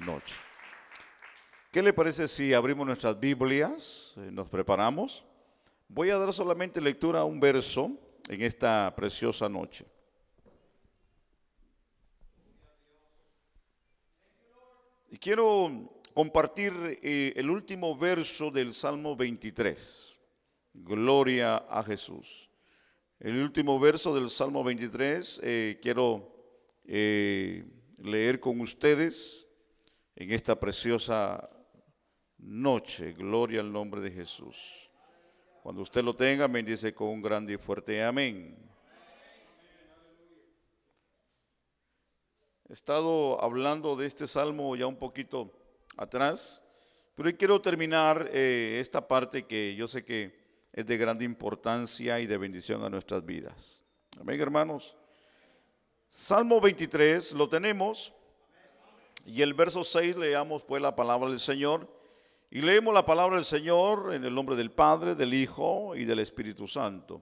noche. ¿Qué le parece si abrimos nuestras Biblias? Nos preparamos. Voy a dar solamente lectura a un verso en esta preciosa noche. Y quiero compartir el último verso del Salmo 23. Gloria a Jesús. El último verso del Salmo 23 quiero leer con ustedes en esta preciosa noche. Gloria al nombre de Jesús. Cuando usted lo tenga, me dice con un grande y fuerte amén. He estado hablando de este salmo ya un poquito atrás, pero quiero terminar esta parte que yo sé que es de grande importancia y de bendición a nuestras vidas. Amén, hermanos. Salmo 23 lo tenemos y el verso 6 leamos pues la palabra del Señor. Y leemos la palabra del Señor en el nombre del Padre, del Hijo y del Espíritu Santo.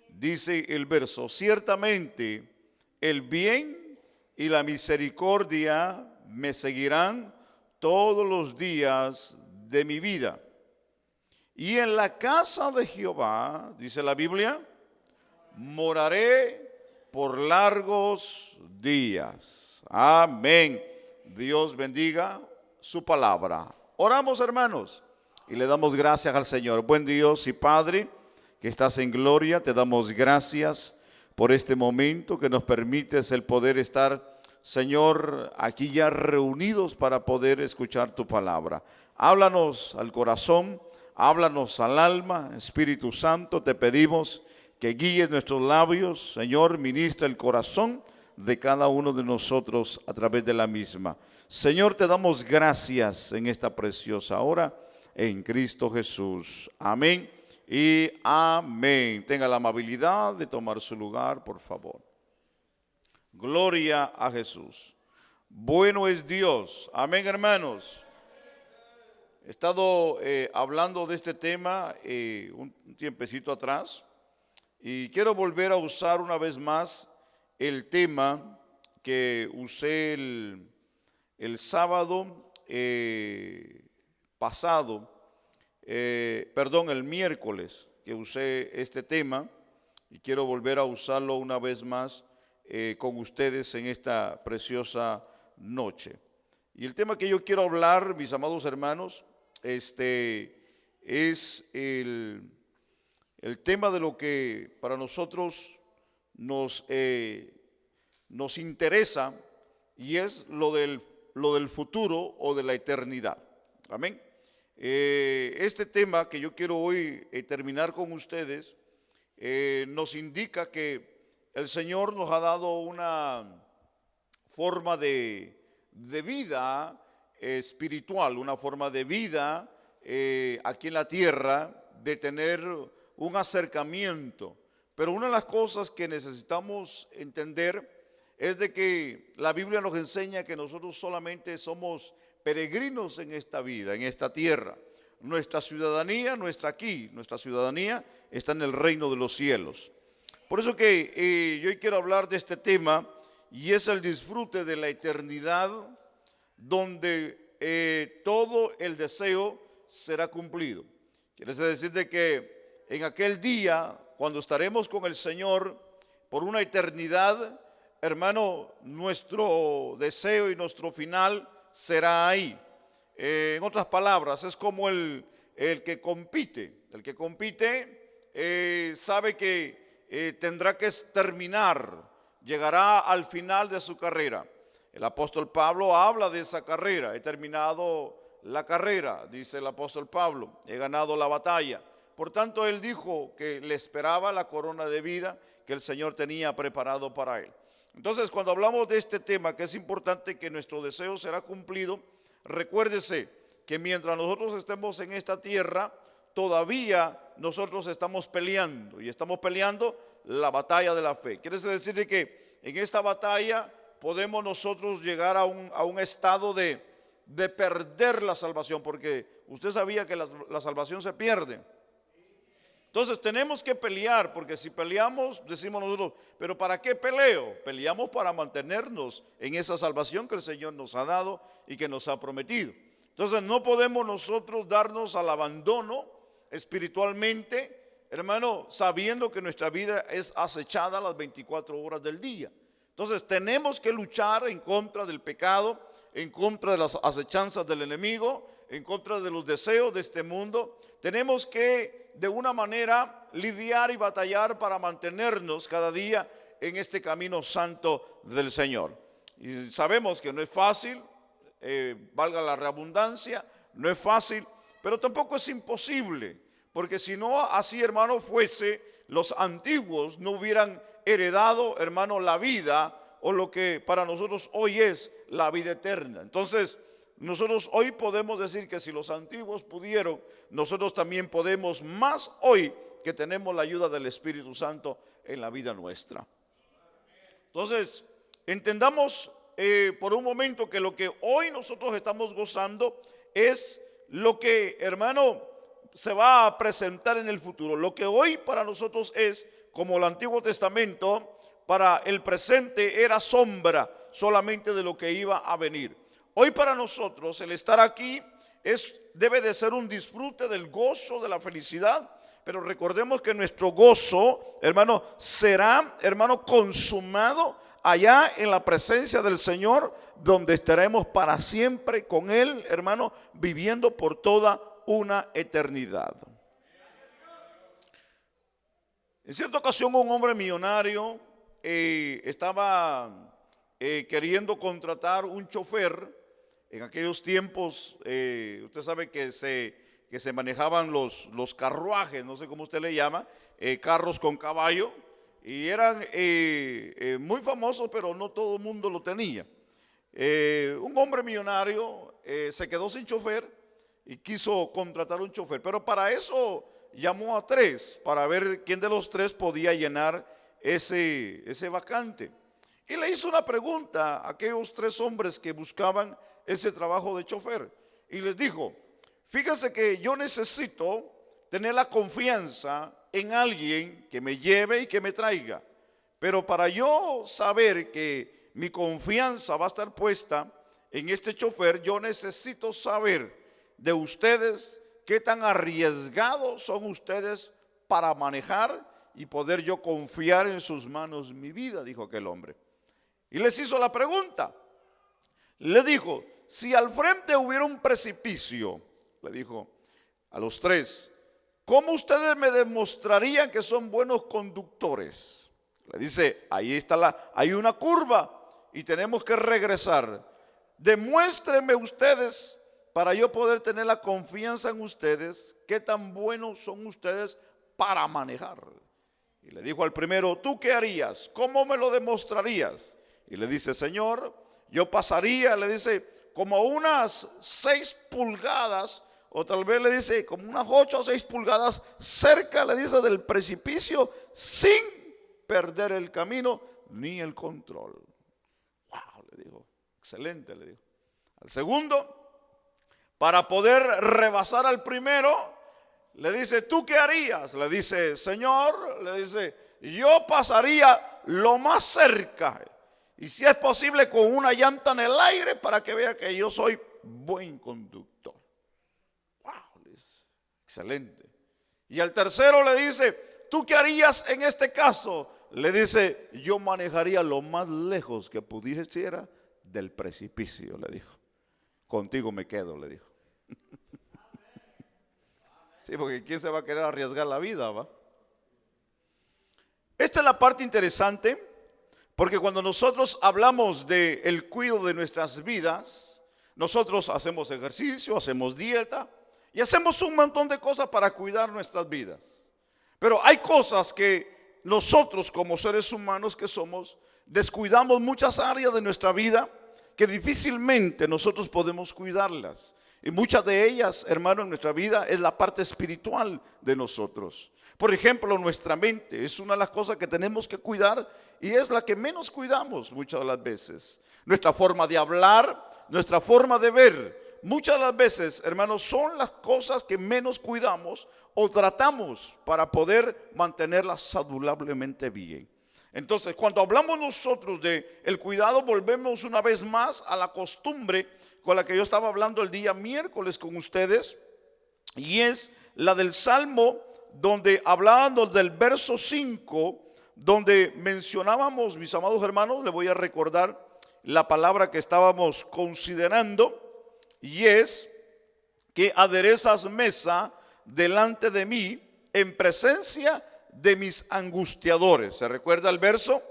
Dice el verso: ciertamente el bien y la misericordia me seguirán todos los días de mi vida. Y en la casa de Jehová, dice la Biblia, moraré por largos días. Amén. Dios bendiga su palabra. Oramos, hermanos, y le damos gracias al Señor. Buen Dios y Padre, que estás en gloria, te damos gracias por este momento que nos permites el poder estar, Señor, aquí ya reunidos para poder escuchar tu palabra. Háblanos al corazón, háblanos al alma. Espíritu Santo, te pedimos que guíes nuestros labios. Señor, ministra el corazón de cada uno de nosotros a través de la misma. Señor, te damos gracias en esta preciosa hora en Cristo Jesús. Amén y amén. Tenga la amabilidad de tomar su lugar, por favor. Gloria a Jesús. Bueno es Dios. Amén, hermanos. He estado hablando de este tema un tiempecito atrás y quiero volver a usar una vez más el tema que usé el sábado pasado, el miércoles que usé este tema y quiero volver a usarlo una vez más con ustedes en esta preciosa noche. Y el tema que yo quiero hablar, mis amados hermanos, es el tema de lo que para nosotros nos interesa y es lo del futuro o de la eternidad. Amén. Este tema que yo quiero hoy terminar con ustedes nos indica que el Señor nos ha dado una forma de vida espiritual, una forma de vida aquí en la tierra, de tener un acercamiento. Pero una de las cosas que necesitamos entender es de que la Biblia nos enseña que nosotros solamente somos peregrinos en esta vida, en esta tierra. Nuestra ciudadanía no está aquí, nuestra ciudadanía está en el reino de los cielos. Por eso que yo hoy quiero hablar de este tema y es el disfrute de la eternidad, donde todo el deseo será cumplido. Quiere decir de que en aquel día, cuando estaremos con el Señor por una eternidad, hermano, nuestro deseo y nuestro final será ahí. En otras palabras, es como el que compite. El que compite sabe que tendrá que terminar, llegará al final de su carrera. El apóstol Pablo habla de esa carrera. He terminado la carrera, dice el apóstol Pablo, he ganado la batalla. Por tanto, él dijo que le esperaba la corona de vida que el Señor tenía preparado para él. Entonces, cuando hablamos de este tema, que es importante que nuestro deseo será cumplido, recuérdese que mientras nosotros estemos en esta tierra, todavía nosotros estamos peleando, y estamos peleando la batalla de la fe. Quiere decir que en esta batalla podemos nosotros llegar a un estado de perder la salvación, porque usted sabía que la salvación se pierde. Entonces tenemos que pelear, porque si peleamos, decimos nosotros, pero ¿para qué peleo? Peleamos para mantenernos en esa salvación que el Señor nos ha dado y que nos ha prometido. Entonces no podemos nosotros darnos al abandono espiritualmente, hermano, sabiendo que nuestra vida es acechada las 24 horas del día. Entonces tenemos que luchar en contra del pecado, en contra de las acechanzas del enemigo, en contra de los deseos de este mundo. Tenemos que de una manera lidiar y batallar para mantenernos cada día en este camino santo del Señor. Y sabemos que no es fácil, valga la redundancia, no es fácil, pero tampoco es imposible, porque si no así, hermano, fuese, los antiguos no hubieran heredado, hermano, la vida o lo que para nosotros hoy es la vida eterna. Entonces, nosotros hoy podemos decir que si los antiguos pudieron, nosotros también podemos, más hoy que tenemos la ayuda del Espíritu Santo en la vida nuestra. Entonces, entendamos por un momento que lo que hoy nosotros estamos gozando es lo que, hermano, se va a presentar en el futuro. Lo que hoy para nosotros es, como el Antiguo Testamento, para el presente era sombra solamente de lo que iba a venir. Hoy para nosotros el estar aquí debe de ser un disfrute del gozo, de la felicidad, pero recordemos que nuestro gozo, hermano, será, hermano, consumado allá en la presencia del Señor, donde estaremos para siempre con Él, hermano, viviendo por toda una eternidad. En cierta ocasión un hombre millonario estaba queriendo contratar un chofer. En aquellos tiempos, usted sabe que se manejaban los carruajes, no sé cómo usted le llama, carros con caballo, y eran muy famosos, pero no todo el mundo lo tenía. Un hombre millonario se quedó sin chofer y quiso contratar un chofer, pero para eso llamó a 3 para ver quién de los 3 podía llenar ese vacante. Y le hizo una pregunta a aquellos 3 hombres que buscaban ese trabajo de chofer. Y les dijo, fíjense que yo necesito tener la confianza en alguien que me lleve y que me traiga. Pero para yo saber que mi confianza va a estar puesta en este chofer, yo necesito saber de ustedes qué tan arriesgados son ustedes para manejar y poder yo confiar en sus manos mi vida, dijo aquel hombre. Y les hizo la pregunta. Le dijo, si al frente hubiera un precipicio, le dijo a los 3, ¿cómo ustedes me demostrarían que son buenos conductores? Le dice, ahí está hay una curva y tenemos que regresar. Demuéstrenme ustedes, para yo poder tener la confianza en ustedes, qué tan buenos son ustedes para manejar. Y le dijo al primero, ¿tú qué harías? ¿Cómo me lo demostrarías? Y le dice, Señor, yo pasaría, le dice, como unas 6 pulgadas, o tal vez le dice, como unas 8 o 6 pulgadas cerca, le dice, del precipicio, sin perder el camino ni el control. Wow, le dijo, excelente, le dijo. Al segundo, para poder rebasar al primero, le dice, ¿tú qué harías? Le dice, Señor, le dice, yo pasaría lo más cerca. Y si es posible con una llanta en el aire para que vea que yo soy buen conductor. Wow, excelente. Y al tercero le dice, ¿tú qué harías en este caso? Le dice, yo manejaría lo más lejos que pudiera del precipicio, le dijo. Contigo me quedo, le dijo. Sí, porque ¿quién se va a querer arriesgar la vida, va? Esta es la parte interesante. Porque cuando nosotros hablamos del cuidado de nuestras vidas, nosotros hacemos ejercicio, hacemos dieta y hacemos un montón de cosas para cuidar nuestras vidas. Pero hay cosas que nosotros como seres humanos que somos, descuidamos muchas áreas de nuestra vida que difícilmente nosotros podemos cuidarlas. Y muchas de ellas, hermano, en nuestra vida es la parte espiritual de nosotros. Por ejemplo, nuestra mente es una de las cosas que tenemos que cuidar y es la que menos cuidamos muchas de las veces. Nuestra forma de hablar, nuestra forma de ver. muchas de las veces, hermanos, son las cosas que menos cuidamos o tratamos para poder mantenerlas saludablemente bien. Entonces, cuando hablamos nosotros de el cuidado, volvemos una vez más a la costumbre con la que yo estaba hablando el día miércoles con ustedes, y es la del Salmo, donde hablábamos del verso 5, donde mencionábamos, mis amados hermanos, le voy a recordar la palabra que estábamos considerando, y es que aderezas mesa delante de mí en presencia de mis angustiadores. ¿Se recuerda el verso?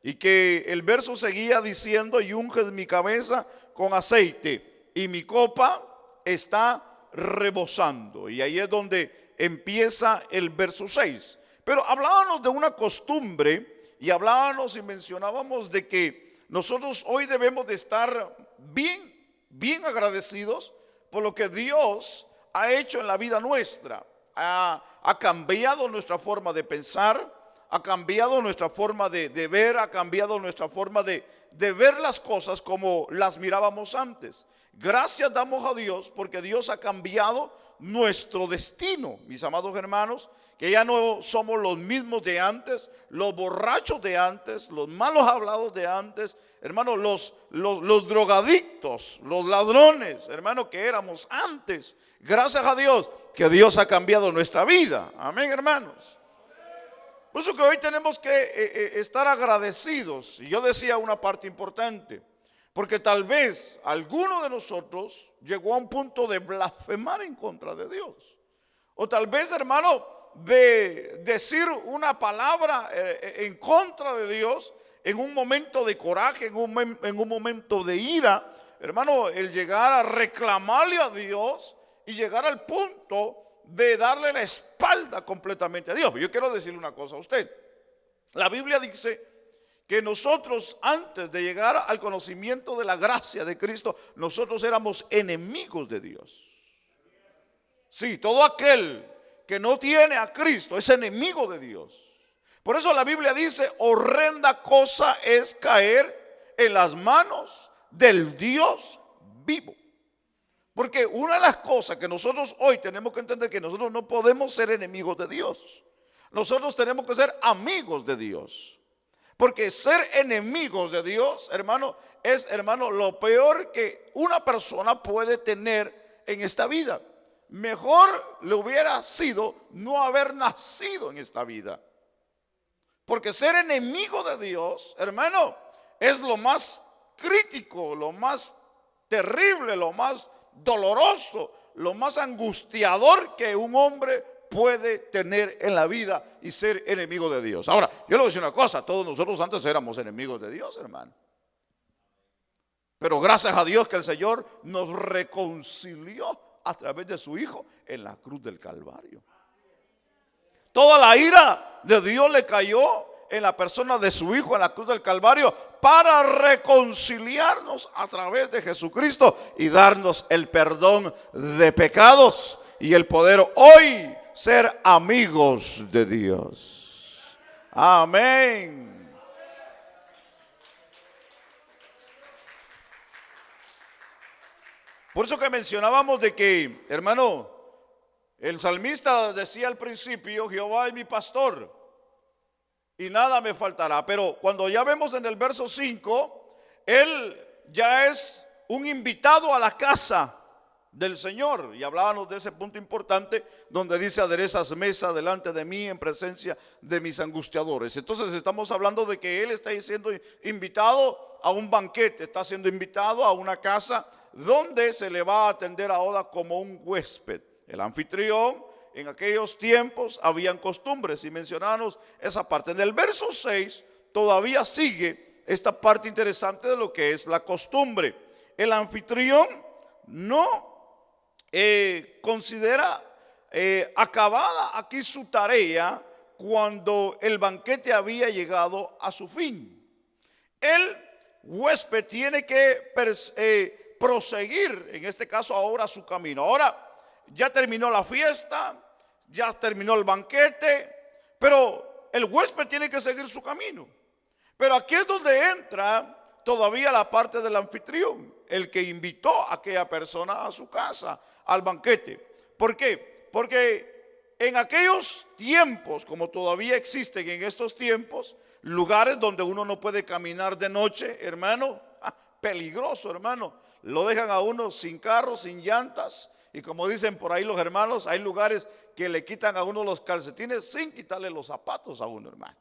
Y que el verso seguía diciendo: y unges mi cabeza con aceite y mi copa está rebosando. Y ahí es donde empieza el verso 6. Pero hablábamos de una costumbre y hablábamos y mencionábamos de que nosotros hoy debemos de estar bien agradecidos por lo que Dios ha hecho en la vida nuestra. Ha cambiado nuestra forma de pensar, ha cambiado nuestra forma de ver, ha cambiado nuestra forma de ver las cosas como las mirábamos antes. Gracias damos a Dios porque Dios ha cambiado nuestro destino, mis amados hermanos, que ya no somos los mismos de antes, los borrachos de antes, los malos hablados de antes, hermanos, los drogadictos, los ladrones, hermanos, que éramos antes. Gracias a Dios que Dios ha cambiado nuestra vida. Amén, hermanos. Por eso que hoy tenemos que estar agradecidos. Y yo decía una parte importante, porque tal vez alguno de nosotros llegó a un punto de blasfemar en contra de Dios. O tal vez, hermano, de decir una palabra en contra de Dios en un momento de coraje, en un momento de ira. Hermano, el llegar a reclamarle a Dios y llegar al punto de darle la espalda completamente a Dios. Yo quiero decirle una cosa a usted. La Biblia dice que nosotros, antes de llegar al conocimiento de la gracia de Cristo, nosotros éramos enemigos de Dios. Sí, todo aquel que no tiene a Cristo es enemigo de Dios. Por eso la Biblia dice: horrenda cosa es caer en las manos del Dios vivo. Porque una de las cosas que nosotros hoy tenemos que entender, que nosotros no podemos ser enemigos de Dios. Nosotros tenemos que ser amigos de Dios. Porque ser enemigos de Dios, hermano, es, hermano, lo peor que una persona puede tener en esta vida. Mejor le hubiera sido no haber nacido en esta vida. Porque ser enemigo de Dios, hermano, es lo más crítico, lo más terrible, lo más doloroso, lo más angustiador que un hombre puede tener en la vida, y ser enemigo de Dios. Ahora, yo le voy a decir una cosa: todos nosotros antes éramos enemigos de Dios, hermano. Pero gracias a Dios que el Señor nos reconcilió a través de su Hijo en la cruz del Calvario. Toda la ira de Dios le cayó en la persona de su Hijo en la cruz del Calvario para reconciliarnos a través de Jesucristo y darnos el perdón de pecados y el poder hoy ser amigos de Dios. Amén. Por eso que mencionábamos de que, hermano, el salmista decía al principio: Jehová es mi pastor y nada me faltará. Pero cuando ya vemos en el verso 5, él ya es un invitado a la casa del Señor. Y hablábamos de ese punto importante donde dice: aderezas mesa delante de mí en presencia de mis angustiadores. Entonces estamos hablando de que él está siendo invitado a un banquete, está siendo invitado a una casa donde se le va a atender ahora como un huésped. El anfitrión, en aquellos tiempos habían costumbres, y mencionamos esa parte. En el verso 6 todavía sigue esta parte interesante de lo que es la costumbre. El anfitrión no considera acabada aquí su tarea cuando el banquete había llegado a su fin. El huésped tiene que proseguir, en este caso ahora, su camino. Ahora ya terminó la fiesta, ya terminó el banquete, pero el huésped tiene que seguir su camino. Pero aquí es donde entra todavía la parte del anfitrión. el que invitó a aquella persona a su casa, al banquete. ¿Por qué? Porque en aquellos tiempos, como todavía existen en estos tiempos, lugares donde uno no puede caminar de noche, hermano, peligroso, hermano. Lo dejan a uno sin carro, sin llantas. Y como dicen por ahí los hermanos, hay lugares que le quitan a uno los calcetines sin quitarle los zapatos a uno, hermano.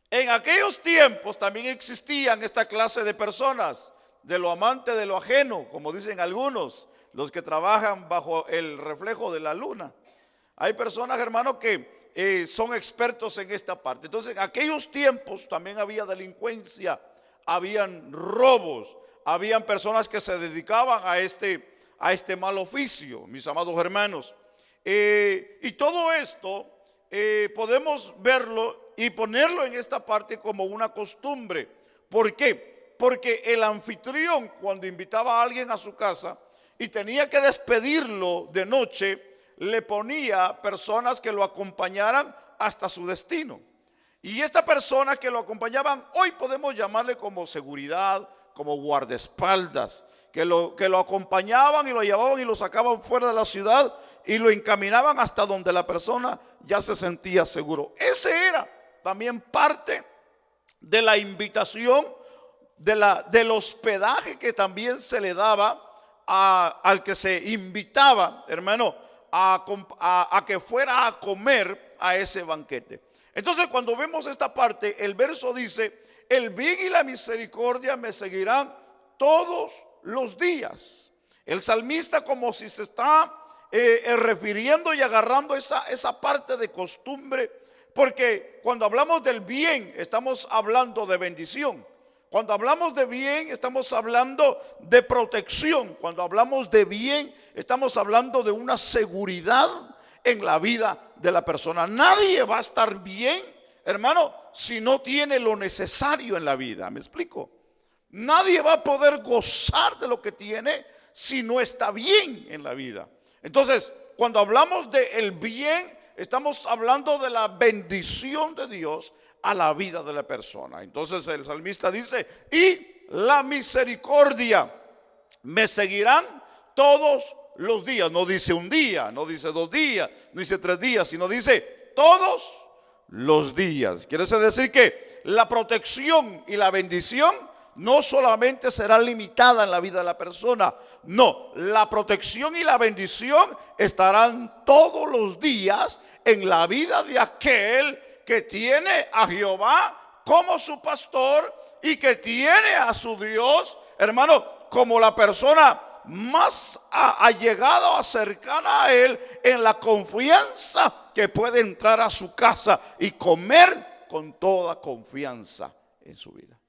En aquellos tiempos también existían esta clase de personas, de lo amante de lo ajeno, como dicen algunos, los que trabajan bajo el reflejo de la luna. Hay personas, hermanos, que son expertos en esta parte. Entonces, en aquellos tiempos también había delincuencia, habían robos, habían personas que se dedicaban a este mal oficio, mis amados hermanos. Y todo esto podemos verlo y ponerlo en esta parte como una costumbre. ¿Por qué? Porque el anfitrión, cuando invitaba a alguien a su casa y tenía que despedirlo de noche, le ponía personas que lo acompañaran hasta su destino. Y esta persona que lo acompañaban, hoy podemos llamarle como seguridad, como guardaespaldas, que lo acompañaban y lo llevaban y lo sacaban fuera de la ciudad y lo encaminaban hasta donde la persona ya se sentía seguro. Ese era también parte de la invitación, del hospedaje que también se le daba al que se invitaba, hermano, a que fuera a comer a ese banquete. Entonces, cuando vemos esta parte, el verso dice: el bien y la misericordia me seguirán todos los días. El salmista, como si se está refiriendo y agarrando esa parte de costumbre, porque cuando hablamos del bien estamos hablando de bendición. Cuando hablamos de bien estamos hablando de protección. Cuando hablamos de bien estamos hablando de una seguridad en la vida de la persona. Nadie va a estar bien, hermano, si no tiene lo necesario en la vida. ¿Me explico? Nadie va a poder gozar de lo que tiene si no está bien en la vida. Entonces, cuando hablamos del bien, estamos hablando de la bendición de Dios a la vida de la persona. Entonces el salmista dice: y la misericordia me seguirán todos los días. No dice un día, no dice 2 días, no dice 3 días, sino dice todos los días. Quiere decir que la protección y la bendición no solamente será limitada en la vida de la persona, no, la protección y la bendición estarán todos los días en la vida de aquel que tiene a Jehová como su pastor y que tiene a su Dios, hermano, como la persona más allegada o cercana a él, en la confianza que puede entrar a su casa y comer con toda confianza en su vida.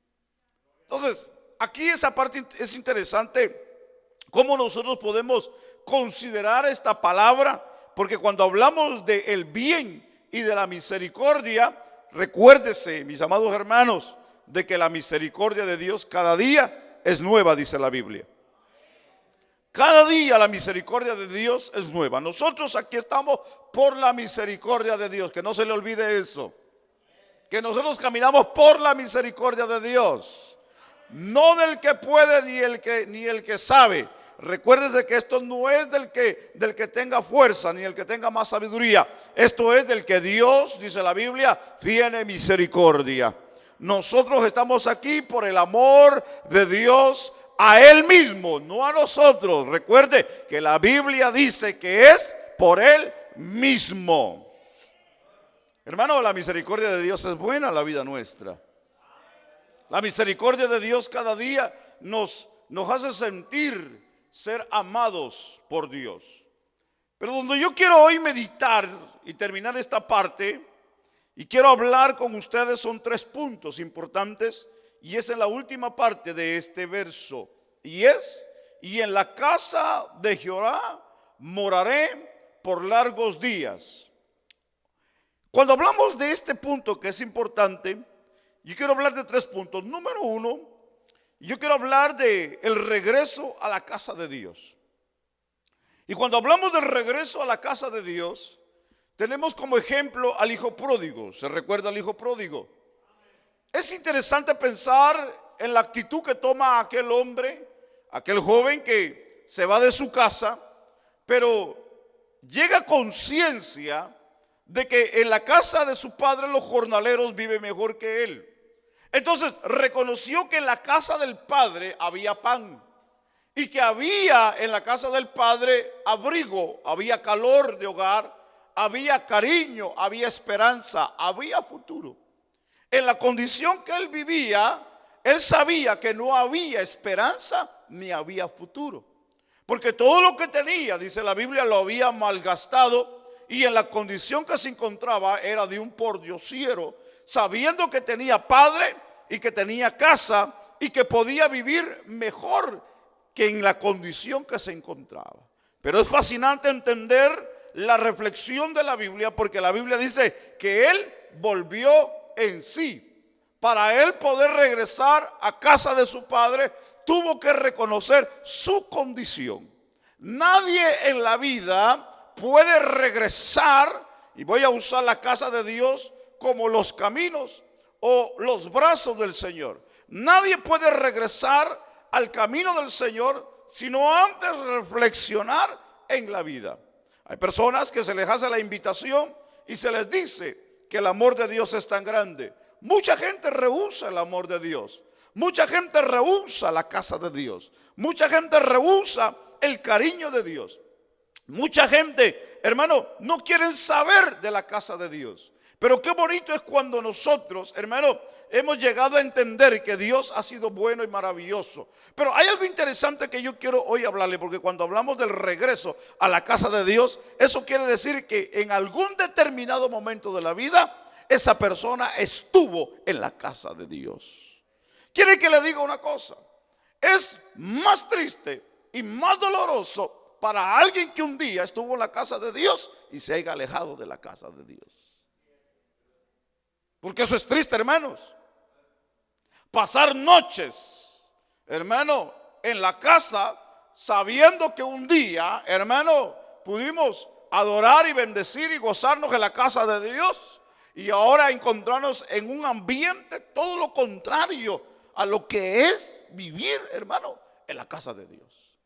Entonces, aquí esa parte es interesante, cómo nosotros podemos considerar esta palabra, porque cuando hablamos del bien y de la misericordia, recuérdese, mis amados hermanos, de que la misericordia de Dios cada día es nueva, dice la Biblia. Cada día la misericordia de Dios es nueva. Nosotros aquí estamos por la misericordia de Dios, que no se le olvide eso, que nosotros caminamos por la misericordia de Dios. No del que puede ni el que sabe. Recuérdese que esto no es del que tenga fuerza ni el que tenga más sabiduría. Esto es del que Dios, dice la Biblia, tiene misericordia. Nosotros estamos aquí por el amor de Dios a Él mismo, no a nosotros. Recuerde que la Biblia dice que es por Él mismo. Hermano, la misericordia de Dios es buena en la vida nuestra. La misericordia de Dios cada día nos hace sentir ser amados por Dios. Pero donde yo quiero hoy meditar y terminar esta parte, y quiero hablar con ustedes, son 3 puntos importantes, y es en la última parte de este verso, y es: y en la casa de Jehová moraré por largos días. Cuando hablamos de este punto que es importante, yo quiero hablar de 3 puntos. Número 1, yo quiero hablar de el regreso a la casa de Dios. Y cuando hablamos del regreso a la casa de Dios, tenemos como ejemplo al hijo pródigo. ¿Se recuerda al hijo pródigo? Es interesante pensar en la actitud que toma aquel hombre, aquel joven que se va de su casa, pero llega a conciencia de que en la casa de su padre los jornaleros viven mejor que él. Entonces reconoció que en la casa del padre había pan y que había en la casa del padre abrigo, había calor de hogar, había cariño, había esperanza, había futuro. En la condición que él vivía, él sabía que no había esperanza ni había futuro, porque todo lo que tenía, dice la Biblia, lo había malgastado. Y en la condición que se encontraba era de un pordiosero, sabiendo que tenía padre y que tenía casa y que podía vivir mejor que en la condición que se encontraba. Pero es fascinante entender la reflexión de la Biblia, porque la Biblia dice que él volvió en sí. Para él poder regresar a casa de su padre, tuvo que reconocer su condición. Nadie en la vida puede regresar, y voy a usar la casa de Dios como los caminos o los brazos del Señor. Nadie puede regresar al camino del Señor sino antes reflexionar en la vida. Hay personas que se les hace la invitación y se les dice que el amor de Dios es tan grande. Mucha gente rehúsa el amor de Dios. Mucha gente rehúsa la casa de Dios. Mucha gente rehúsa el cariño de Dios. Mucha gente, hermano, no quieren saber de la casa de Dios. Pero qué bonito es cuando nosotros, hermano, hemos llegado a entender que Dios ha sido bueno y maravilloso. Pero hay algo interesante que yo quiero hoy hablarle, porque cuando hablamos del regreso a la casa de Dios, eso quiere decir que en algún determinado momento de la vida, esa persona estuvo en la casa de Dios. ¿Quiere que le diga una cosa? Es más triste y más doloroso para alguien que un día estuvo en la casa de Dios y se haya alejado de la casa de Dios. Porque eso es triste, hermanos. Pasar noches, hermano, en la casa, sabiendo que un día, hermano, pudimos adorar y bendecir y gozarnos en la casa de Dios, y ahora encontrarnos en un ambiente todo lo contrario a lo que es vivir, hermano, en la casa de Dios.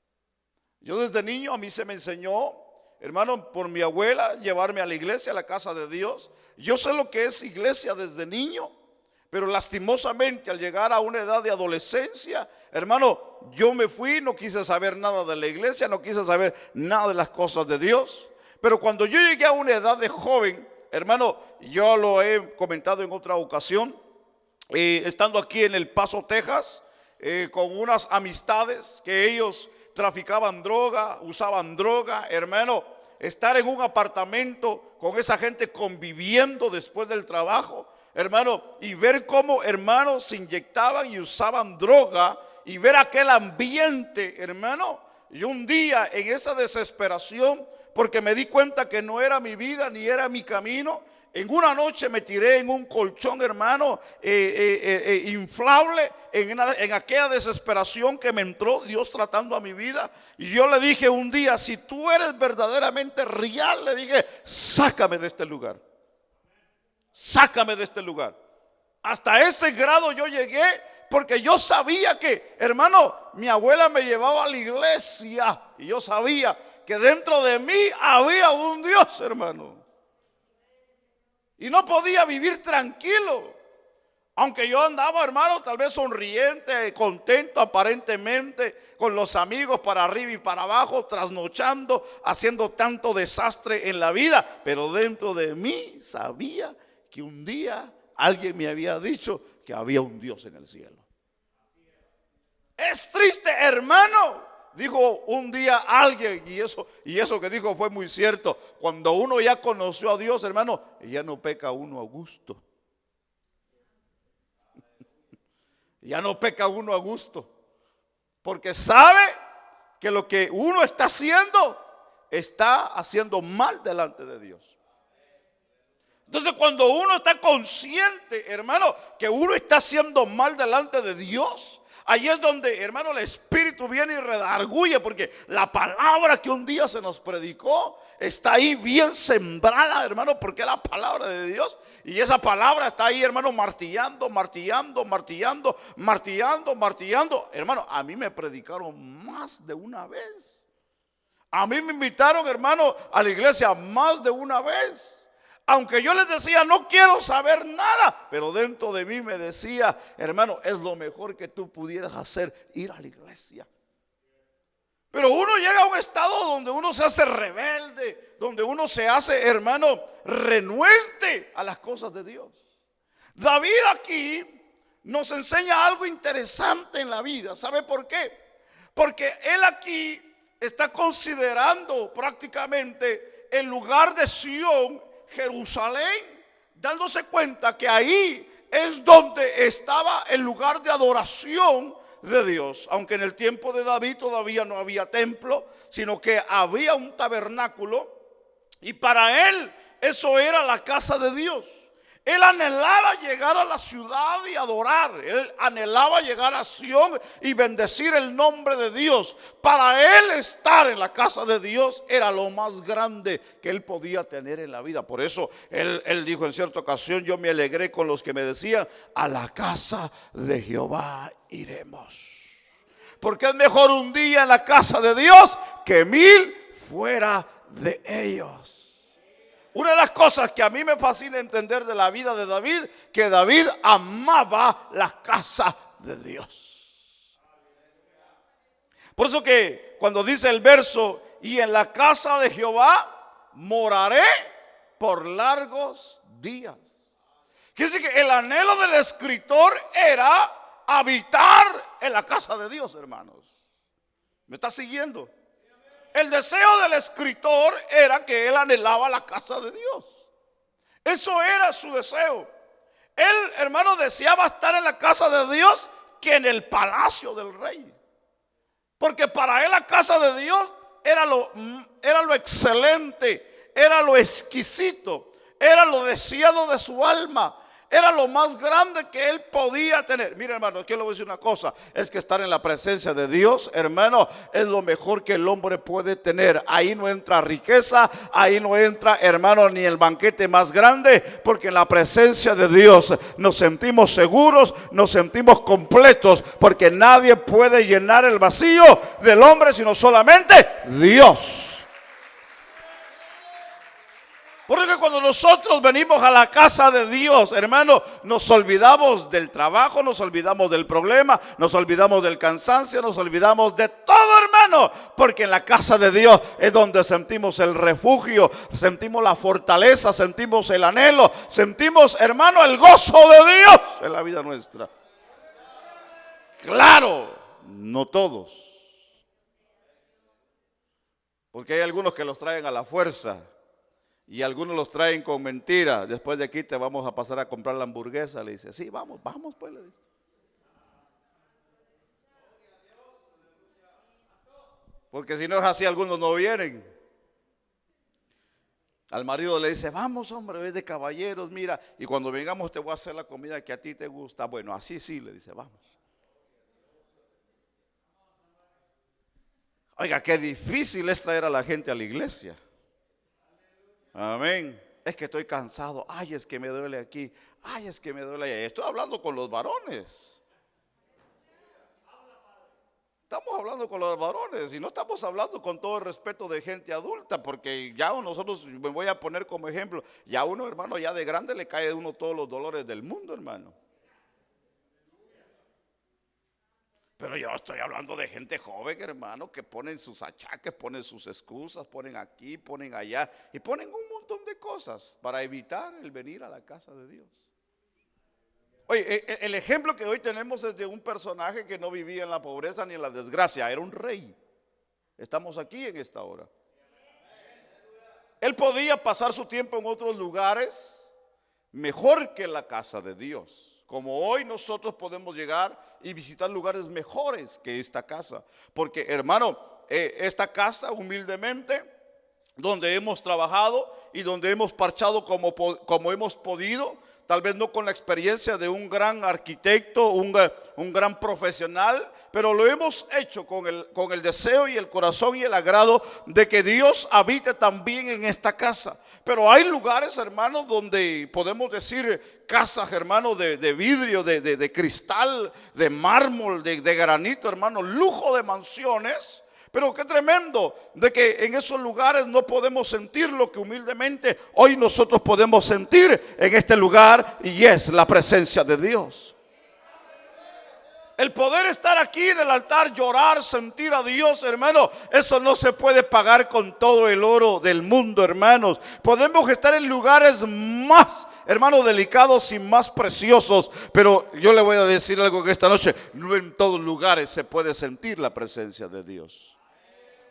Yo desde niño a mí se me enseñó, hermano, por mi abuela, llevarme a la iglesia, a la casa de Dios. Yo sé lo que es iglesia desde niño, pero lastimosamente al llegar a una edad de adolescencia, hermano, yo me fui, no quise saber nada de la iglesia, no quise saber nada de las cosas de Dios. Pero cuando yo llegué a una edad de joven, hermano, yo lo he comentado en otra ocasión, estando aquí en El Paso, Texas, con unas amistades que ellos traficaban droga, usaban droga, hermano, estar en un apartamento con esa gente conviviendo después del trabajo, hermano, y ver cómo, hermanos, se inyectaban y usaban droga, y ver aquel ambiente, hermano. Y un día en esa desesperación, porque me di cuenta que no era mi vida ni era mi camino, en una noche me tiré en un colchón, hermano, inflable, en aquella desesperación que me entró Dios tratando a mi vida. Y yo le dije un día, si tú eres verdaderamente real, le dije, sácame de este lugar. Sácame de este lugar. Hasta ese grado yo llegué, porque yo sabía que, hermano, mi abuela me llevaba a la iglesia y yo sabía que dentro de mí había un Dios, hermano. Y no podía vivir tranquilo. Aunque yo andaba, hermano, tal vez sonriente, contento aparentemente, con los amigos para arriba y para abajo, trasnochando, haciendo tanto desastre en la vida. Pero dentro de mí sabía que un día alguien me había dicho que había un Dios en el cielo. Es triste, hermano. Dijo un día alguien, y eso que dijo fue muy cierto. Cuando uno ya conoció a Dios, hermano, ya no peca uno a gusto. Ya no peca uno a gusto. Porque sabe que lo que uno está haciendo mal delante de Dios. Entonces, cuando uno está consciente, hermano, que uno está haciendo mal delante de Dios, Allí es donde, hermano, el Espíritu viene y redarguye, porque la palabra que un día se nos predicó está ahí bien sembrada, hermano, porque es la palabra de Dios. Y esa palabra está ahí, hermano, martillando, martillando, martillando, martillando, martillando. Hermano, a mí me predicaron más de una vez. A mí me invitaron, hermano, a la iglesia más de una vez. Aunque yo les decía, no quiero saber nada, pero dentro de mí me decía, hermano, es lo mejor que tú pudieras hacer, ir a la iglesia. Pero uno llega a un estado donde uno se hace rebelde, donde uno se hace, hermano, renuente a las cosas de Dios. David aquí nos enseña algo interesante en la vida. ¿Sabe por qué? Porque él aquí está considerando prácticamente el lugar de Sión, Jerusalén, dándose cuenta que ahí es donde estaba el lugar de adoración de Dios. Aunque en el tiempo de David todavía no había templo, sino que había un tabernáculo, y para él eso era la casa de Dios. Él anhelaba llegar a la ciudad y adorar. Él anhelaba llegar a Sión y bendecir el nombre de Dios. Para él estar en la casa de Dios era lo más grande que él podía tener en la vida. Por eso él dijo en cierta ocasión, yo me alegré con los que me decían, a la casa de Jehová iremos. Porque es mejor un día en la casa de Dios que 1000 fuera de ellos. Una de las cosas que a mí me fascina entender de la vida de David, que David amaba la casa de Dios. Por eso que cuando dice el verso, y en la casa de Jehová moraré por largos días. Quiere decir que el anhelo del escritor era habitar en la casa de Dios, hermanos. ¿Me está siguiendo? El deseo del escritor era que él anhelaba la casa de Dios. Eso era su deseo. Él, hermano, deseaba estar en la casa de Dios que en el palacio del rey. Porque para él la casa de Dios era lo excelente, era lo exquisito, era lo deseado de su alma. Era lo más grande que él podía tener. Mira, hermano, aquí le voy a decir una cosa. Es que estar en la presencia de Dios, hermano, es lo mejor que el hombre puede tener. Ahí no entra riqueza, ahí no entra, hermano, ni el banquete más grande. Porque en la presencia de Dios nos sentimos seguros, nos sentimos completos. Porque nadie puede llenar el vacío del hombre sino solamente Dios. Porque cuando nosotros venimos a la casa de Dios, hermano, nos olvidamos del trabajo, nos olvidamos del problema, nos olvidamos del cansancio, nos olvidamos de todo, hermano. Porque en la casa de Dios es donde sentimos el refugio, sentimos la fortaleza, sentimos el anhelo, sentimos, hermano, el gozo de Dios en la vida nuestra. Claro, no todos. Porque hay algunos que los traen a la fuerza. Y algunos los traen con mentiras. Después de aquí te vamos a pasar a comprar la hamburguesa. Le dice, sí, vamos pues, le dice. Porque si no es así, algunos no vienen. Al marido le dice, vamos hombre, es de caballeros, mira. Y cuando vengamos te voy a hacer la comida que a ti te gusta. Bueno, así sí, le dice, vamos. Oiga, qué difícil es traer a la gente a la iglesia. Amén. Es que estoy cansado. Ay, es que me duele aquí. Ay, es que me duele allá. Estoy hablando con los varones. Estamos hablando con los varones y no estamos hablando con todo el respeto de gente adulta, porque ya nosotros, me voy a poner como ejemplo, ya uno, hermano, ya de grande le cae a uno todos los dolores del mundo, hermano. Pero yo estoy hablando de gente joven, hermano, que ponen sus achaques, ponen sus excusas, ponen aquí, ponen allá y ponen un montón de cosas para evitar el venir a la casa de Dios. Oye, el ejemplo que hoy tenemos es de un personaje que no vivía en la pobreza ni en la desgracia, era un rey. Estamos aquí en esta hora. Él podía pasar su tiempo en otros lugares mejor que la casa de Dios. Como hoy nosotros podemos llegar y visitar lugares mejores que esta casa. Porque, hermano, esta casa humildemente, donde hemos trabajado y donde hemos parchado como hemos podido, tal vez no con la experiencia de un gran arquitecto, un gran profesional, pero lo hemos hecho con el deseo y el corazón y el agrado de que Dios habite también en esta casa. Pero hay lugares, hermanos, donde podemos decir casas, hermanos, de vidrio, de cristal, de mármol, de granito, hermanos, lujo de mansiones. Pero qué tremendo de que en esos lugares no podemos sentir lo que humildemente hoy nosotros podemos sentir en este lugar, y es la presencia de Dios. El poder estar aquí en el altar, llorar, sentir a Dios, hermano, eso no se puede pagar con todo el oro del mundo, hermanos. Podemos estar en lugares más, hermanos, delicados y más preciosos, pero yo le voy a decir algo que esta noche, no en todos lugares se puede sentir la presencia de Dios.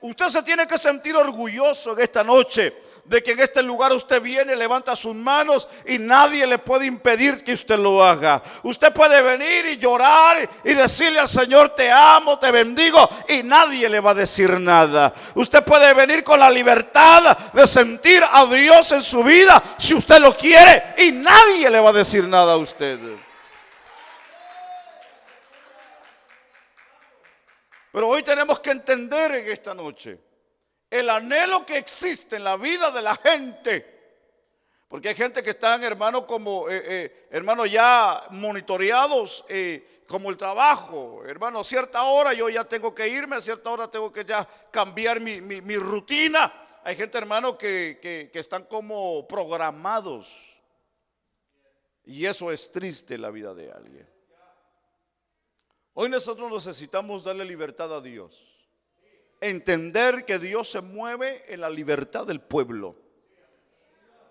Usted se tiene que sentir orgulloso en esta noche de que en este lugar usted viene, levanta sus manos y nadie le puede impedir que usted lo haga. Usted puede venir y llorar y decirle al Señor: te amo, te bendigo, y nadie le va a decir nada. Usted puede venir con la libertad de sentir a Dios en su vida si usted lo quiere, y nadie le va a decir nada a usted. Pero hoy tenemos que entender en esta noche el anhelo que existe en la vida de la gente. Porque hay gente que están, hermano, como hermano, ya monitoreados, como el trabajo. Hermano, a cierta hora yo ya tengo que irme, a cierta hora tengo que ya cambiar mi rutina. Hay gente, hermano, que están como programados. Y eso es triste en la vida de alguien. Hoy nosotros necesitamos darle libertad a Dios. Entender que Dios se mueve en la libertad del pueblo.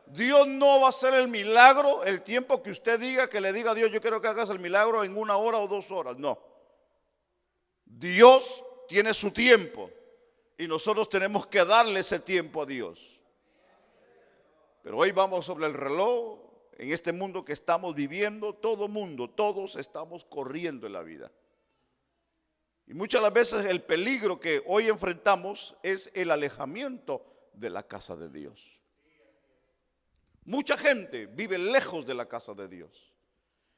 Dios no va a hacer el milagro el tiempo que usted diga, que le diga a Dios: yo quiero que hagas el milagro en 1 hora o 2 horas. No. Dios tiene su tiempo y nosotros tenemos que darle ese tiempo a Dios. Pero hoy vamos sobre el reloj. En este mundo que estamos viviendo, todos estamos corriendo en la vida. Y muchas las veces el peligro que hoy enfrentamos es el alejamiento de la casa de Dios. Mucha gente vive lejos de la casa de Dios.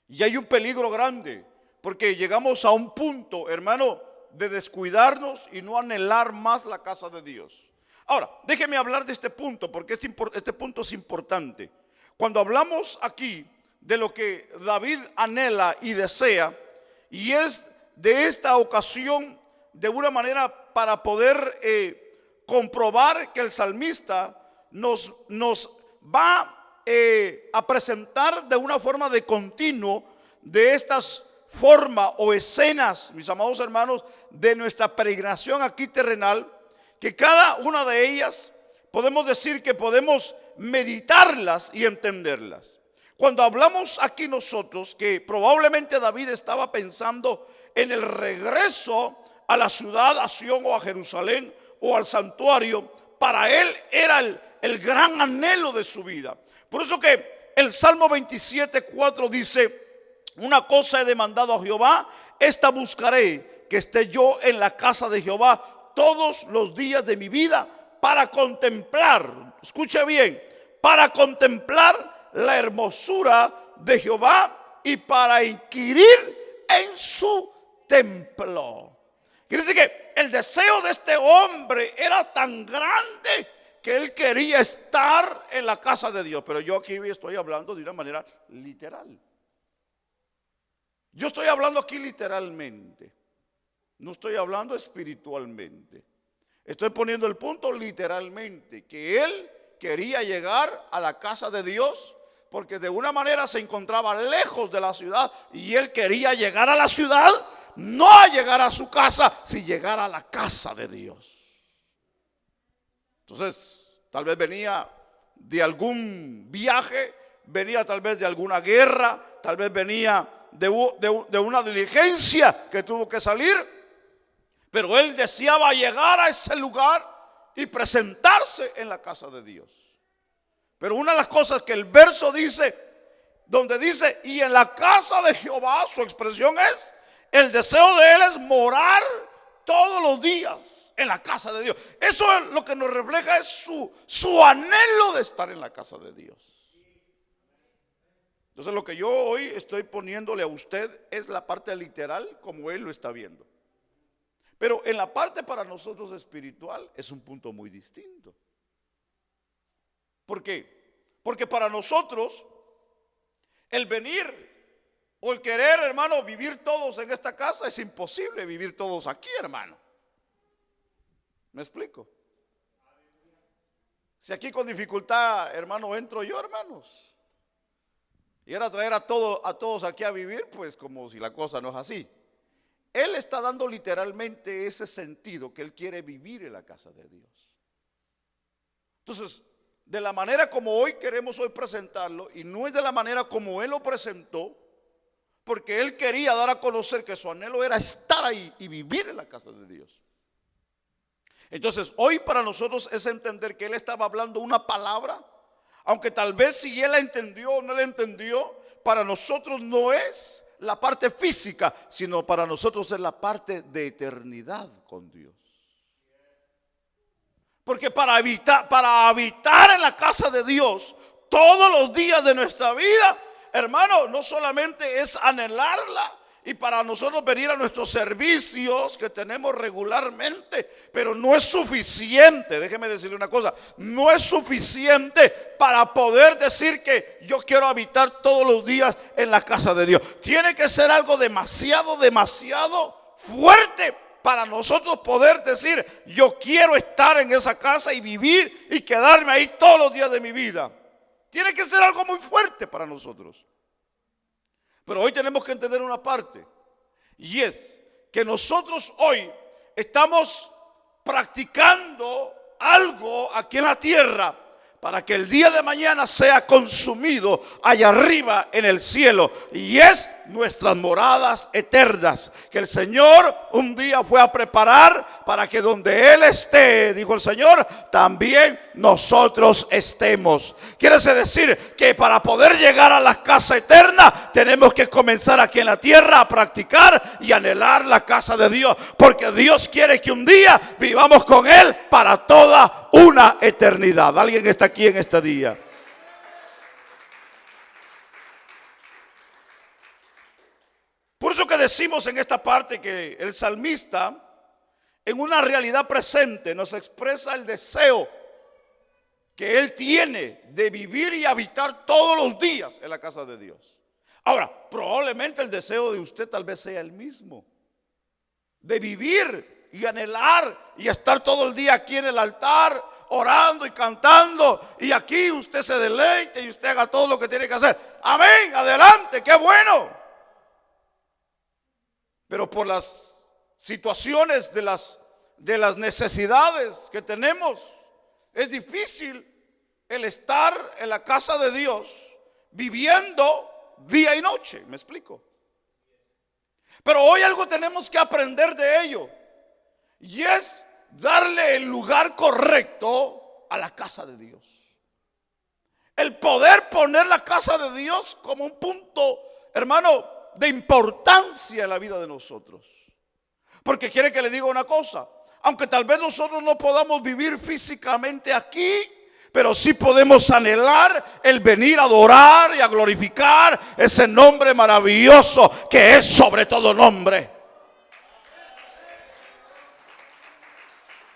Y hay un peligro grande, porque llegamos a un punto, hermano, de descuidarnos y no anhelar más la casa de Dios. Ahora, déjeme hablar de este punto, porque este punto es importante. Cuando hablamos aquí de lo que David anhela y desea, y es de esta ocasión de una manera para poder comprobar que el salmista nos va a presentar de una forma de continuo de estas formas o escenas, mis amados hermanos, de nuestra peregrinación aquí terrenal, que cada una de ellas podemos decir que podemos meditarlas y entenderlas. Cuando hablamos aquí nosotros que probablemente David estaba pensando en el regreso a la ciudad, a Sión o a Jerusalén o al santuario, para él era el gran anhelo de su vida. Por eso que el Salmo 27:4 dice: una cosa he demandado a Jehová, esta buscaré, que esté yo en la casa de Jehová todos los días de mi vida, para contemplar, escuche bien, para contemplar la hermosura de Jehová y para inquirir en su templo. Quiere decir que el deseo de este hombre era tan grande que él quería estar en la casa de Dios. Pero yo aquí estoy hablando de una manera literal. Yo estoy hablando aquí literalmente. No estoy hablando espiritualmente. Estoy poniendo el punto literalmente, que él quería llegar a la casa de Dios, porque de una manera se encontraba lejos de la ciudad y él quería llegar a la ciudad, no a llegar a su casa, sino llegar a la casa de Dios. Entonces, tal vez venía de algún viaje, venía tal vez de alguna guerra, tal vez venía de una diligencia que tuvo que salir, pero él deseaba llegar a ese lugar y presentarse en la casa de Dios. Pero una de las cosas que el verso dice, donde dice: y en la casa de Jehová, su expresión es, el deseo de él es morar todos los días en la casa de Dios. Eso es lo que nos refleja, es su anhelo de estar en la casa de Dios. Entonces lo que yo hoy estoy poniéndole a usted es la parte literal como él lo está viendo. Pero en la parte para nosotros espiritual es un punto muy distinto. ¿Por qué? Porque para nosotros el venir o el querer, hermano, vivir todos en esta casa es imposible vivir todos aquí, hermano. ¿Me explico? Si aquí con dificultad, hermano, entro yo, hermanos, y era traer a todos aquí a vivir, pues como si la cosa no es así. Él está dando literalmente ese sentido que él quiere vivir en la casa de Dios. Entonces, de la manera como hoy queremos hoy presentarlo, y no es de la manera como él lo presentó, porque él quería dar a conocer que su anhelo era estar ahí y vivir en la casa de Dios. Entonces, hoy para nosotros es entender que él estaba hablando una palabra, aunque tal vez si él la entendió o no la entendió, para nosotros no es la parte física, sino para nosotros es la parte de eternidad con Dios. Porque para habitar en la casa de Dios todos los días de nuestra vida, hermano, no solamente es anhelarla y para nosotros venir a nuestros servicios que tenemos regularmente, pero no es suficiente. Déjeme decirle una cosa, no es suficiente para poder decir que yo quiero habitar todos los días en la casa de Dios. Tiene que ser algo demasiado fuerte para nosotros poder decir yo quiero estar en esa casa y vivir y quedarme ahí todos los días de mi vida. Tiene que ser algo muy fuerte para nosotros. Pero hoy tenemos que entender una parte, y es que nosotros hoy estamos practicando algo aquí en la tierra para que el día de mañana sea consumido allá arriba en el cielo, y es nuestras moradas eternas que el Señor un día fue a preparar para que donde Él esté, dijo el Señor, también nosotros estemos. Quiere decir que para poder llegar a la casa eterna tenemos que comenzar aquí en la tierra a practicar y anhelar la casa de Dios, porque Dios quiere que un día vivamos con Él para toda una eternidad. ¿Alguien está aquí en este día? Por eso que decimos en esta parte que el salmista en una realidad presente nos expresa el deseo que él tiene de vivir y habitar todos los días en la casa de Dios. Ahora, probablemente el deseo de usted tal vez sea el mismo, de vivir y anhelar y estar todo el día aquí en el altar orando y cantando, y aquí usted se deleite y usted haga todo lo que tiene que hacer. Amén, adelante, qué bueno. Pero por las situaciones de las necesidades que tenemos, es difícil el estar en la casa de Dios viviendo día y noche. ¿Me explico? Pero hoy algo tenemos que aprender de ello, y es darle el lugar correcto a la casa de Dios. El poder poner la casa de Dios como un punto, hermano, de importancia en la vida de nosotros. Porque quiere que le diga una cosa, aunque tal vez nosotros no podamos vivir físicamente aquí, pero sí podemos anhelar el venir a adorar y a glorificar ese nombre maravilloso que es sobre todo nombre.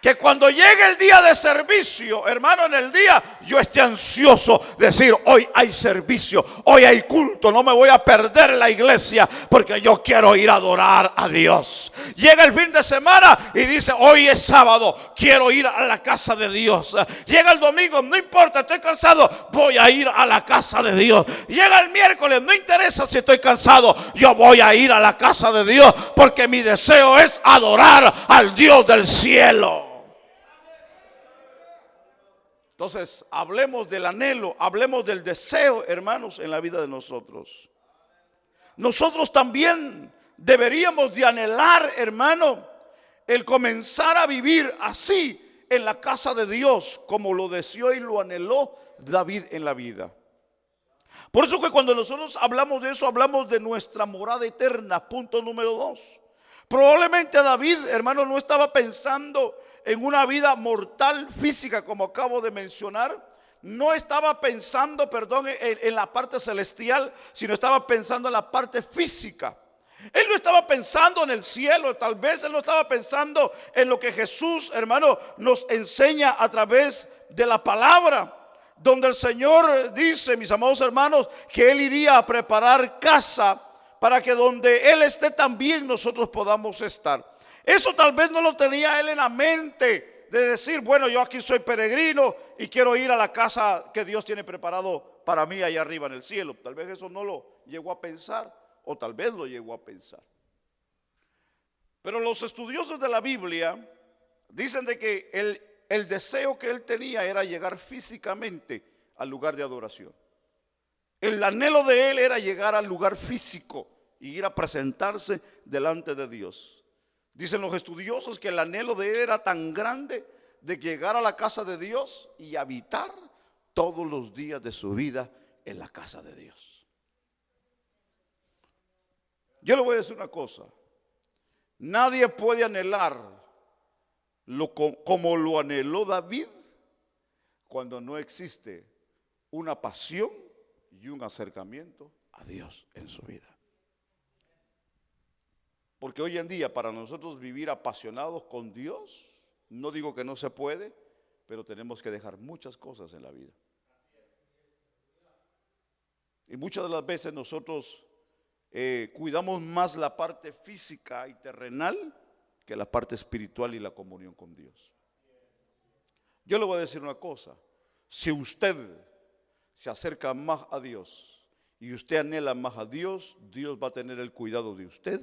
Que cuando llegue el día de servicio, hermano, en el día yo esté ansioso de decir, hoy hay servicio, hoy hay culto, no me voy a perder la iglesia porque yo quiero ir a adorar a Dios. Llega el fin de semana y dice, hoy es sábado, quiero ir a la casa de Dios. Llega el domingo, no importa, estoy cansado, voy a ir a la casa de Dios. Llega el miércoles, no interesa si estoy cansado, yo voy a ir a la casa de Dios porque mi deseo es adorar al Dios del cielo. Entonces, hablemos del anhelo, hablemos del deseo, hermanos, en la vida de nosotros. Nosotros también deberíamos de anhelar, hermano, el comenzar a vivir así en la casa de Dios, como lo deseó y lo anheló David en la vida. Por eso que cuando nosotros hablamos de eso, hablamos de nuestra morada eterna, punto número 2. Probablemente David, hermano, no estaba pensando en una vida mortal física como acabo de mencionar, no estaba pensando, perdón, en la parte celestial, sino estaba pensando en la parte física. Él no estaba pensando en el cielo, tal vez él no estaba pensando en lo que Jesús, hermano, nos enseña a través de la palabra, donde el Señor dice, mis amados hermanos, que Él iría a preparar casa para que donde Él esté también nosotros podamos estar. Eso tal vez no lo tenía Él en la mente de decir, bueno, yo aquí soy peregrino y quiero ir a la casa que Dios tiene preparado para mí allá arriba en el cielo. Tal vez eso no lo llegó a pensar, o tal vez lo llegó a pensar. Pero los estudiosos de la Biblia dicen de que el deseo que él tenía era llegar físicamente al lugar de adoración. El anhelo de él era llegar al lugar físico y ir a presentarse delante de Dios. Dicen los estudiosos que el anhelo de él era tan grande de llegar a la casa de Dios y habitar todos los días de su vida en la casa de Dios. Yo le voy a decir una cosa, nadie puede anhelar como lo anheló David cuando no existe una pasión y un acercamiento a Dios en su vida. Porque hoy en día para nosotros vivir apasionados con Dios, no digo que no se puede, pero tenemos que dejar muchas cosas en la vida. Y muchas de las veces nosotros cuidamos más la parte física y terrenal que la parte espiritual y la comunión con Dios. Yo le voy a decir una cosa, si usted se acerca más a Dios y usted anhela más a Dios, Dios va a tener el cuidado de usted,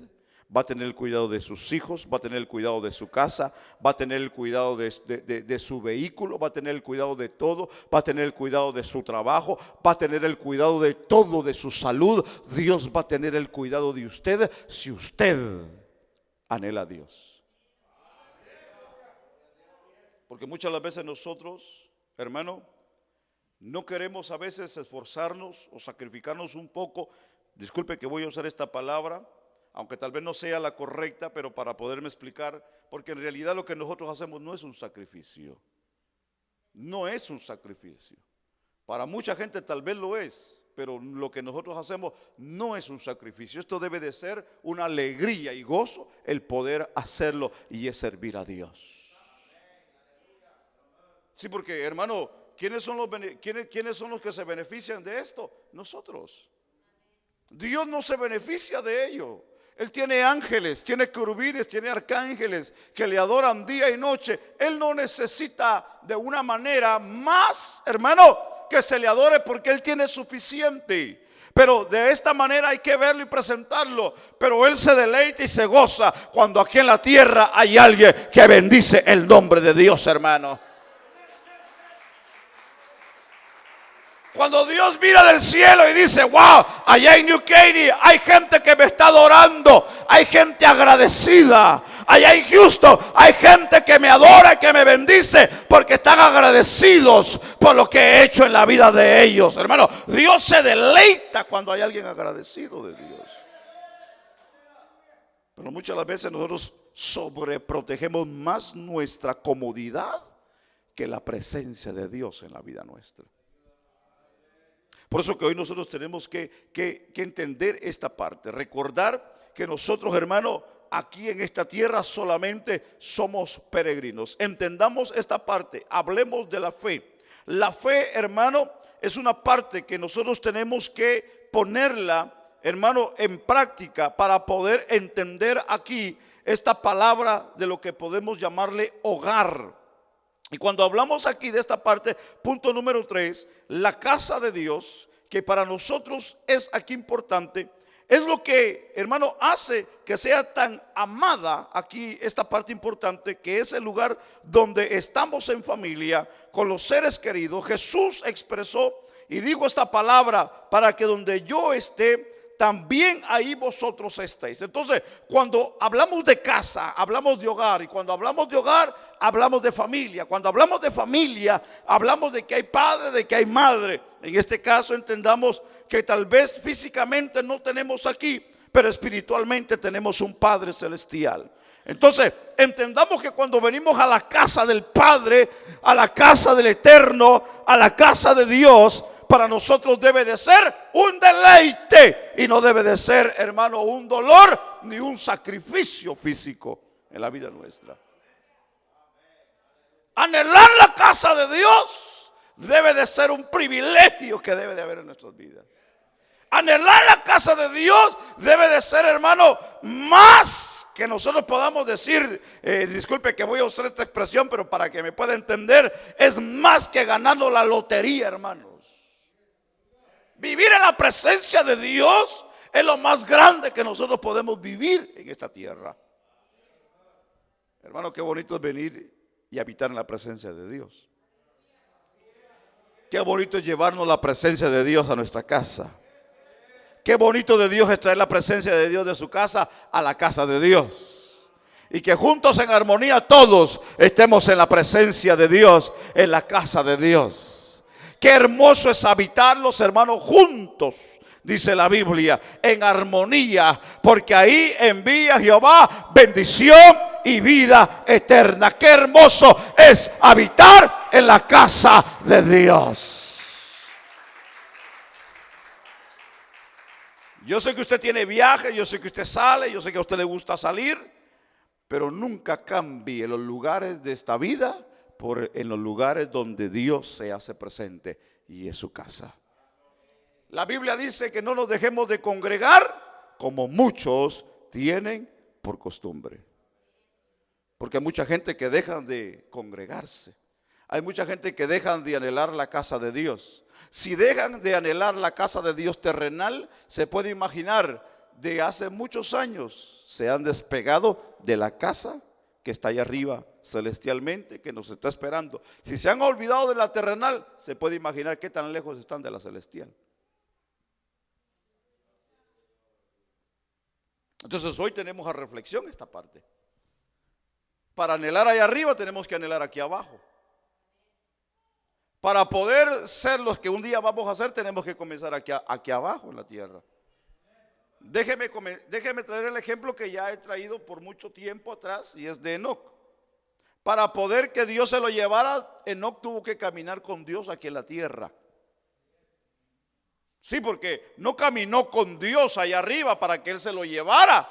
va a tener el cuidado de sus hijos, va a tener el cuidado de su casa, va a tener el cuidado de su vehículo, va a tener el cuidado de todo, va a tener el cuidado de su trabajo, va a tener el cuidado de todo, de su salud. Dios va a tener el cuidado de usted si usted anhela a Dios. Porque muchas de las veces nosotros, hermano, no queremos a veces esforzarnos o sacrificarnos un poco. Disculpe que voy a usar esta palabra, aunque tal vez no sea la correcta, pero para poderme explicar, porque en realidad lo que nosotros hacemos no es un sacrificio. No es un sacrificio. Para mucha gente tal vez lo es, pero lo que nosotros hacemos no es un sacrificio. Esto debe de ser una alegría y gozo el poder hacerlo, y es servir a Dios. Sí, porque hermano, ¿quiénes son los que se benefician de esto? Nosotros. Dios no se beneficia de ello. Él tiene ángeles, tiene querubines, tiene arcángeles que le adoran día y noche. Él no necesita de una manera más, hermano, que se le adore, porque Él tiene suficiente. Pero de esta manera hay que verlo y presentarlo. Pero Él se deleita y se goza cuando aquí en la tierra hay alguien que bendice el nombre de Dios, hermano. Cuando Dios mira del cielo y dice, wow, allá en New Caney hay gente que me está adorando, hay gente agradecida. Allá en Houston hay gente que me adora y que me bendice porque están agradecidos por lo que he hecho en la vida de ellos. Hermano, Dios se deleita cuando hay alguien agradecido de Dios. Pero muchas las veces nosotros sobreprotegemos más nuestra comodidad que la presencia de Dios en la vida nuestra. Por eso que hoy nosotros tenemos que entender esta parte, recordar que nosotros, hermano, aquí en esta tierra solamente somos peregrinos. Entendamos esta parte, hablemos de la fe. La fe, hermano, es una parte que nosotros tenemos que ponerla, hermano, en práctica para poder entender aquí esta palabra de lo que podemos llamarle hogar. Y cuando hablamos aquí de esta parte, punto número 3, la casa de Dios, que para nosotros es aquí importante, es lo que, hermano, hace que sea tan amada aquí esta parte importante, que es el lugar donde estamos en familia con los seres queridos. Jesús expresó y dijo esta palabra, para que donde yo esté, también ahí vosotros estéis. Entonces, cuando hablamos de casa, hablamos de hogar. Y cuando hablamos de hogar, hablamos de familia. Cuando hablamos de familia, hablamos de que hay padre, de que hay madre. En este caso entendamos que tal vez físicamente no tenemos aquí, pero espiritualmente tenemos un Padre celestial. Entonces, entendamos que cuando venimos a la casa del Padre, a la casa del Eterno, a la casa de Dios, para nosotros debe de ser un deleite y no debe de ser, hermano, un dolor ni un sacrificio físico en la vida nuestra. Anhelar la casa de Dios debe de ser un privilegio que debe de haber en nuestras vidas. Anhelar la casa de Dios debe de ser, hermano, más que nosotros podamos decir, disculpe que voy a usar esta expresión, pero para que me pueda entender, es más que ganando la lotería, hermanos. Vivir en la presencia de Dios es lo más grande que nosotros podemos vivir en esta tierra. Hermano, qué bonito es venir y habitar en la presencia de Dios. Qué bonito es llevarnos la presencia de Dios a nuestra casa. Qué bonito de Dios es traer la presencia de Dios de su casa a la casa de Dios. Y que juntos en armonía todos estemos en la presencia de Dios, en la casa de Dios. Qué hermoso es habitar los hermanos juntos, dice la Biblia, en armonía, porque ahí envía Jehová bendición y vida eterna. Qué hermoso es habitar en la casa de Dios. Yo sé que usted tiene viaje, yo sé que usted sale, yo sé que a usted le gusta salir, pero nunca cambie los lugares de esta vida en los lugares donde Dios se hace presente, y es su casa. La Biblia dice que no nos dejemos de congregar como muchos tienen por costumbre. Porque hay mucha gente que deja de congregarse. Hay mucha gente que dejan de anhelar la casa de Dios. Si dejan de anhelar la casa de Dios terrenal, se puede imaginar, de hace muchos años se han despegado de la casa que está allá arriba celestialmente, que nos está esperando. Si se han olvidado de la terrenal, se puede imaginar qué tan lejos están de la celestial. Entonces hoy tenemos a reflexión esta parte. Para anhelar allá arriba tenemos que anhelar aquí abajo. Para poder ser los que un día vamos a ser, tenemos que comenzar aquí abajo en la tierra. Déjeme traer el ejemplo que ya he traído por mucho tiempo atrás, y es de Enoc. Para poder que Dios se lo llevara, Enoc tuvo que caminar con Dios aquí en la tierra. Sí, porque no caminó con Dios allá arriba para que Él se lo llevara.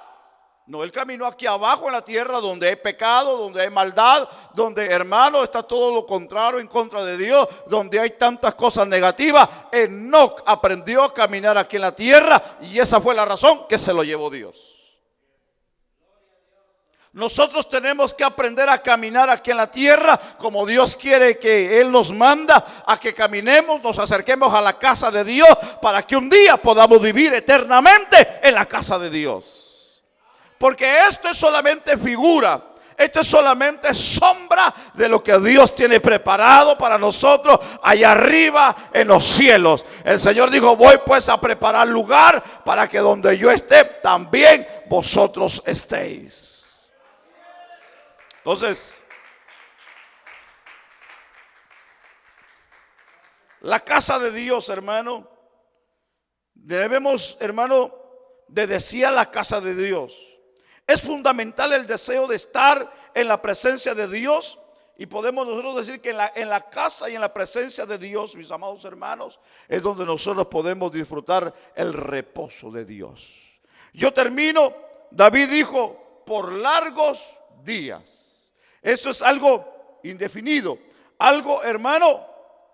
No, Él caminó aquí abajo en la tierra, donde hay pecado, donde hay maldad, donde, hermano, está todo lo contrario en contra de Dios, donde hay tantas cosas negativas. Enoc aprendió a caminar aquí en la tierra, y esa fue la razón que se lo llevó Dios. Nosotros tenemos que aprender a caminar aquí en la tierra como Dios quiere que Él nos manda a que caminemos, nos acerquemos a la casa de Dios, para que un día podamos vivir eternamente en la casa de Dios. Porque esto es solamente figura, esto es solamente sombra de lo que Dios tiene preparado para nosotros allá arriba en los cielos. El Señor dijo: voy pues a preparar lugar para que donde yo esté, también vosotros estéis. Entonces, la casa de Dios, hermano, debemos, hermano, de desear la casa de Dios. Es fundamental el deseo de estar en la presencia de Dios, y podemos nosotros decir que en la casa y en la presencia de Dios, mis amados hermanos, es donde nosotros podemos disfrutar el reposo de Dios. Yo termino. David dijo: por largos días. Eso es algo indefinido, algo, hermano,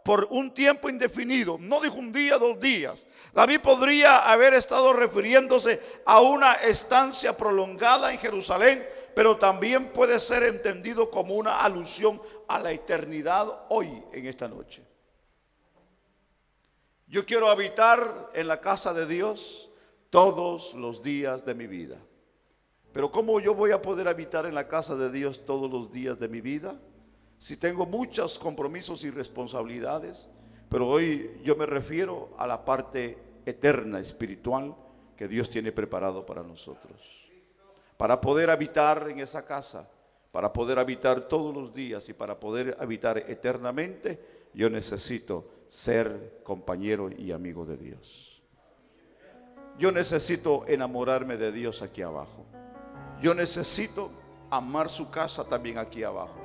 por un tiempo indefinido. No dijo un día, 2 días. David podría haber estado refiriéndose a una estancia prolongada en Jerusalén, pero también puede ser entendido como una alusión a la eternidad hoy, en esta noche. Yo quiero habitar en la casa de Dios todos los días de mi vida. Pero ¿cómo yo voy a poder habitar en la casa de Dios todos los días de mi vida? Si tengo muchos compromisos y responsabilidades. Pero hoy yo me refiero a la parte eterna, espiritual, que Dios tiene preparado para nosotros. Para poder habitar en esa casa, para poder habitar todos los días y para poder habitar eternamente, yo necesito ser compañero y amigo de Dios. Yo necesito enamorarme de Dios aquí abajo. Yo necesito amar su casa también aquí abajo.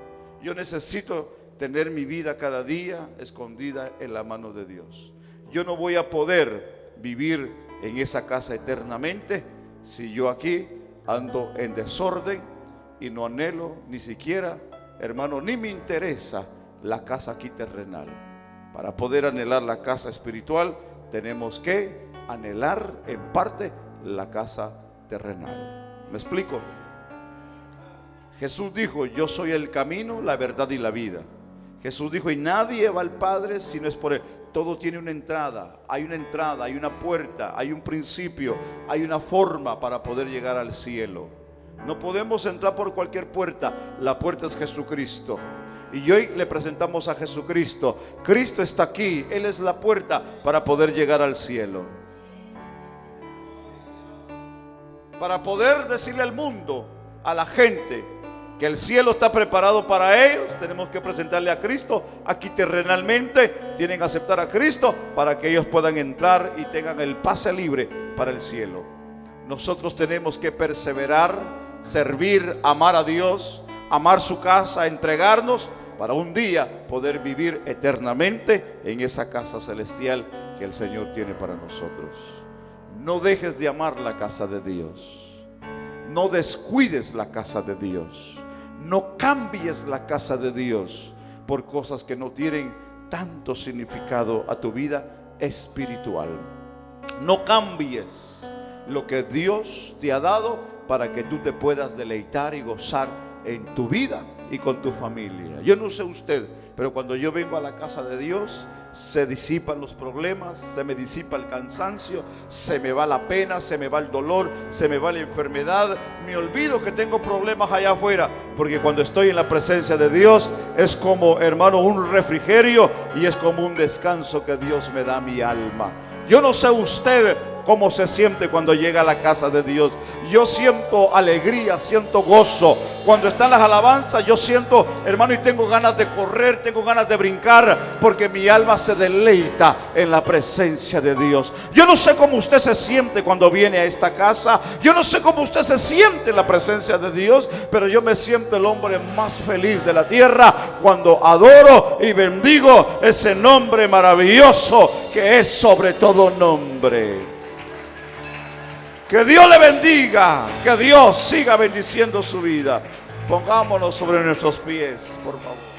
Yo necesito tener mi vida cada día escondida en la mano de Dios. Yo no voy a poder vivir en esa casa eternamente si yo aquí ando en desorden y no anhelo ni siquiera, hermano, ni me interesa la casa aquí terrenal. Para poder anhelar la casa espiritual tenemos que anhelar en parte la casa terrenal. ¿Me explico? Jesús dijo: yo soy el camino, la verdad y la vida. Jesús dijo: y nadie va al Padre si no es por Él. Todo tiene una entrada, hay una puerta, hay un principio, hay una forma para poder llegar al cielo. No podemos entrar por cualquier puerta. La puerta es Jesucristo. Y hoy le presentamos a Jesucristo. Cristo está aquí, Él es la puerta para poder llegar al cielo. Para poder decirle al mundo, a la gente, que el cielo está preparado para ellos, tenemos que presentarle a Cristo aquí terrenalmente. Tienen que aceptar a Cristo para que ellos puedan entrar y tengan el pase libre para el cielo. Nosotros tenemos que perseverar, servir, amar a Dios, amar su casa, entregarnos para un día poder vivir eternamente en esa casa celestial que el Señor tiene para nosotros. No dejes de amar la casa de Dios. No descuides la casa de Dios. No cambies la casa de Dios por cosas que no tienen tanto significado a tu vida espiritual. No cambies lo que Dios te ha dado para que tú te puedas deleitar y gozar en tu vida y con tu familia. Yo no sé usted, pero cuando yo vengo a la casa de Dios, se disipan los problemas, se me disipa el cansancio, se me va la pena, se me va el dolor, se me va la enfermedad. Me olvido que tengo problemas allá afuera, porque cuando estoy en la presencia de Dios es como, hermano, un refrigerio y es como un descanso que Dios me da a mi alma. Yo no sé usted cómo se siente cuando llega a la casa de Dios. Yo siento alegría, siento gozo. Cuando están las alabanzas, yo siento, hermano, y tengo ganas de correr, tengo ganas de brincar, porque mi alma se deleita en la presencia de Dios. Yo no sé cómo usted se siente cuando viene a esta casa. Yo no sé cómo usted se siente en la presencia de Dios, pero yo me siento el hombre más feliz de la tierra cuando adoro y bendigo ese nombre maravilloso que es sobre todo nombre. Que Dios le bendiga, que Dios siga bendiciendo su vida. Pongámonos sobre nuestros pies, por favor.